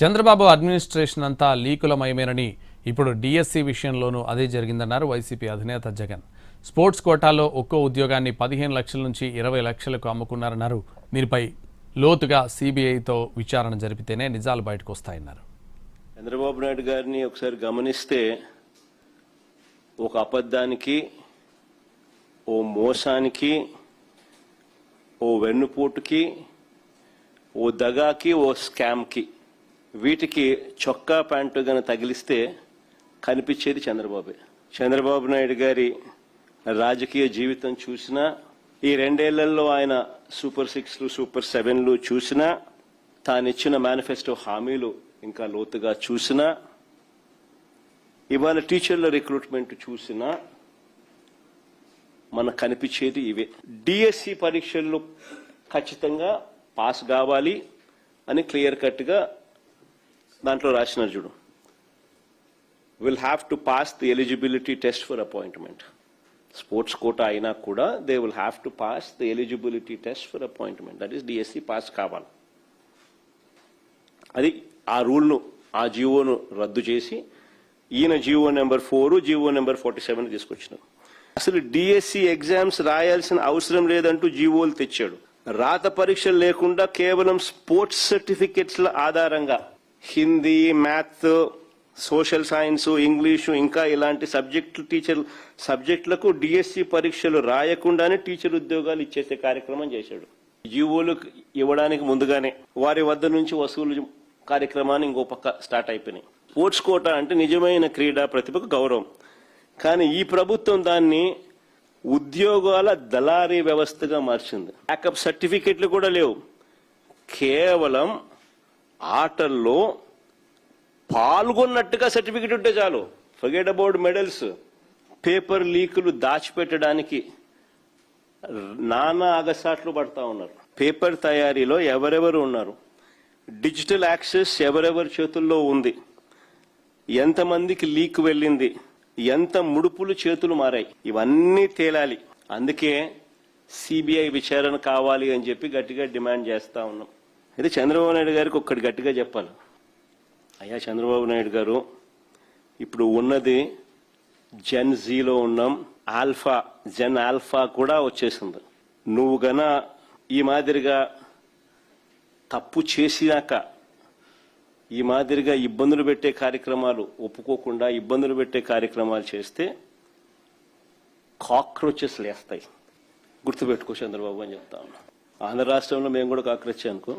Chandrababu administration అంతా లీకులమయమేనని ఇప్పుడు DSC విషయంలోనూ అదే జరిగిందన్నారు వైసీపీ అధినేత జగన్. స్పోర్ట్స్ కోటాలో ఒక్కో ఉద్యోగాన్ని 15 లక్షల నుంచి 20 లక్షలకు అమ్ముకున్నారన్నారు. దీనిపై లోతుగా సిబిఐతో విచారణ జరిపితేనే నిజాలు బయటకు వస్తాయన్నారు. చంద్రబాబు నాయుడు గారిని ఒకసారి గమనిస్తే ఒక అబద్ధానికి, ఓ మోసానికి, ఓ వెన్నుపోటుకి, ఓ దగాకి, ఓ స్కామ్కి, వీటికి చొక్కా ప్యాంటు గన తగిలిస్తే కనిపించేది చంద్రబాబే. చంద్రబాబు నాయుడు గారి రాజకీయ జీవితం చూసినా, ఈ 2 ఏళ్లలో ఆయన సూపర్ 6లు, సూపర్ 7లు చూసినా, తానిచ్చిన మేనిఫెస్టో హామీలు ఇంకా లోతుగా చూసినా, ఇవాళ టీచర్ల రిక్రూట్మెంట్ చూసినా మనకు కనిపించేది ఇవే. డిఎస్సి పరీక్షల్లో ఖచ్చితంగా పాస్ కావాలి అని క్లియర్ కట్గా దాంట్లో రాసినారు చూడు. Will have to pass the eligibility test for appointment. Sports quota అయినా కూడా they will have to pass the eligibility test for appointment. That is DSC pass కావాలి. అది ఆ రూల్ను, ఆ జీవోను రద్దు చేసి ఈయన జీవో నెంబర్ 4, జీవో నెంబర్ 47 తీసుకొచ్చినారు. అసలు డిఎస్సి ఎగ్జామ్స్ రాయాల్సిన అవసరం లేదంటూ జీవోలు తెచ్చాడు. రాత పరీక్షలు లేకుండా కేవలం స్పోర్ట్స్ సర్టిఫికెట్స్ల ఆధారంగా Hindi, maths, social science, English, ఇంకా ఇలాంటి సబ్జెక్టులకు డిఎస్సి పరీక్షలు రాయకుండానే టీచర్ ఉద్యోగాలు ఇచ్చేసే కార్యక్రమం చేశాడు. జీవోలు ఇవ్వడానికి ముందుగానే వారి వద్ద నుంచి వసూలు కార్యక్రమాన్ని ఇంకో పక్క స్టార్ట్ అయిపోయినాయి. స్పోర్ట్స్ కోటా అంటే నిజమైన క్రీడా ప్రతిభకు గౌరవం. కానీ ఈ ప్రభుత్వం దాన్ని ఉద్యోగాల దళారీ వ్యవస్థగా మార్చింది. బ్యాకప్ సర్టిఫికెట్లు కూడా లేవు. కేవలం ఆటల్లో పాల్గొన్నట్టుగా సర్టిఫికెట్ ఉంటే చాలు. Forget about medals. పేపర్ లీకులు దాచిపెట్టడానికి నానా అగసాట్లు పడతా ఉన్నారు. పేపర్ తయారీలో ఎవరెవరు ఉన్నారు, డిజిటల్ యాక్సెస్ ఎవరెవరి చేతుల్లో ఉంది, ఎంతమందికి లీక్ వెళ్ళింది, ఎంత ముడుపులు చేతులు మారాయి, ఇవన్నీ తేలాలి. అందుకే సిబిఐ విచారణ కావాలి అని చెప్పి గట్టిగా డిమాండ్ చేస్తా ఉన్నాం. అయితే చంద్రబాబు నాయుడు గారికి ఒక్కటి గట్టిగా చెప్పాలి. అయ్యా చంద్రబాబు నాయుడు గారు, ఇప్పుడు ఉన్నది జెన్ జీలో ఉన్నాం, జెన్ ఆల్ఫా కూడా వచ్చేసింది. నువ్వు గన ఈ మాదిరిగా తప్పు చేసినాక ఈ మాదిరిగా ఇబ్బందులు పెట్టే కార్యక్రమాలు ఒప్పుకోకుండా ఇబ్బందులు పెట్టే కార్యక్రమాలు చేస్తే కాక్రోచెస్ లేస్తాయి. గుర్తుపెట్టుకో చంద్రబాబు అని చెప్తా ఉన్నా. ఆంధ్ర రాష్ట్రంలో మేము కూడా కాక్రోచ్ అనుకో.